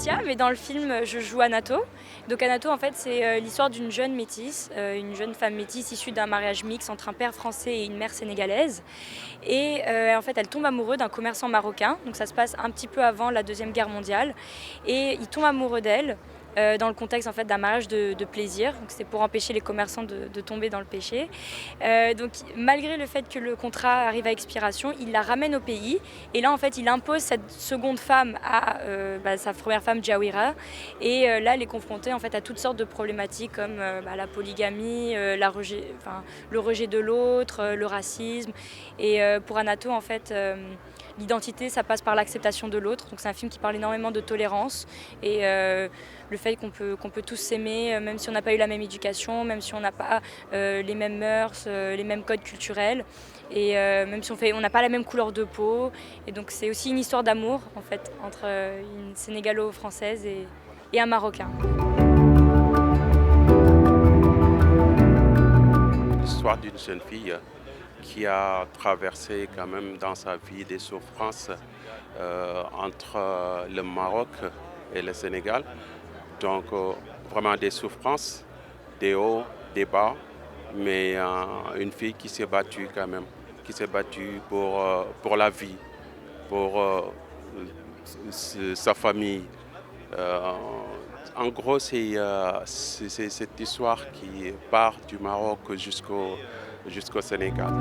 Laetitia, mais dans le film, je joue Anato. Donc Anato, en fait, c'est l'histoire d'une jeune métisse, une jeune femme métisse issue d'un mariage mixte entre un père français et une mère sénégalaise. Et en fait, elle tombe amoureuse d'un commerçant marocain. Donc ça se passe un petit peu avant la Deuxième Guerre mondiale. Et il tombe amoureux d'elle. Dans le contexte en fait, d'un mariage de plaisir. Donc c'est pour empêcher les commerçants de tomber dans le péché. Donc malgré le fait que le contrat arrive à expiration, il la ramène au pays. Et là en fait il impose cette seconde femme à sa première femme Jawira. Et là elle est confrontée en fait, à toutes sortes de problématiques comme la polygamie, le rejet de l'autre, le racisme. Et pour Anato en fait... l'identité, ça passe par l'acceptation de l'autre. Donc c'est un film qui parle énormément de tolérance et le fait qu'on peut tous s'aimer, même si on n'a pas eu la même éducation, même si on n'a pas les mêmes mœurs, les mêmes codes culturels, et même si on n'a pas la même couleur de peau. Et donc c'est aussi une histoire d'amour en fait entre une sénégalo-française et un Marocain. L'histoire d'une jeune fille qui a traversé quand même dans sa vie des souffrances entre le Maroc et le Sénégal. Donc vraiment des souffrances, des hauts, des bas, mais une fille qui s'est battue quand même, qui s'est battue pour la vie, pour sa famille. Euh, En gros, c'est cette histoire qui part du Maroc jusqu'au Sénégal.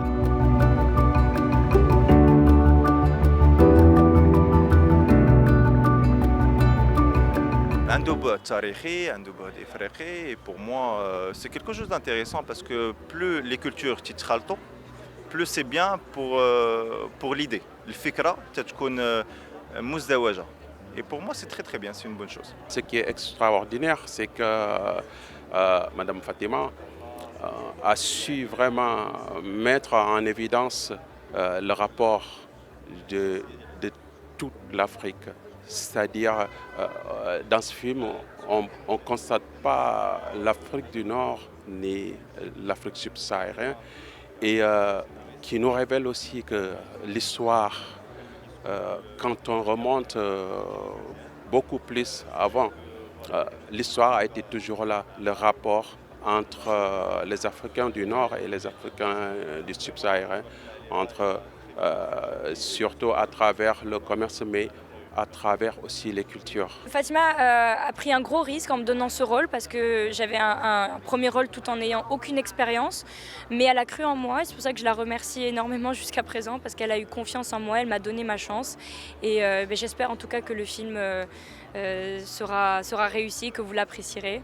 عنده بعد تاريخي عنده بعد إفريقي et pour moi c'est quelque chose d'intéressant parce que plus les cultures تتخلطوا plus c'est bien pour l'idée الفكرة تتكون مزدوجة et pour moi c'est très très bien, c'est une bonne chose. Ce qui est extraordinaire, c'est que Madame Fatima a su vraiment mettre en évidence le rapport de toute l'Afrique. C'est-à-dire, dans ce film, on ne constate pas l'Afrique du Nord ni l'Afrique subsaharienne, et qui nous révèle aussi que l'histoire, quand on remonte beaucoup plus avant, l'histoire a été toujours là, le rapport entre les Africains du Nord et les Africains du Sub-Sahara, surtout à travers le commerce, mais à travers aussi les cultures. Fatima a pris un gros risque en me donnant ce rôle parce que j'avais un premier rôle tout en n'ayant aucune expérience, mais elle a cru en moi et c'est pour ça que je la remercie énormément jusqu'à présent parce qu'elle a eu confiance en moi, elle m'a donné ma chance et j'espère en tout cas que le film sera réussi, que vous l'apprécierez.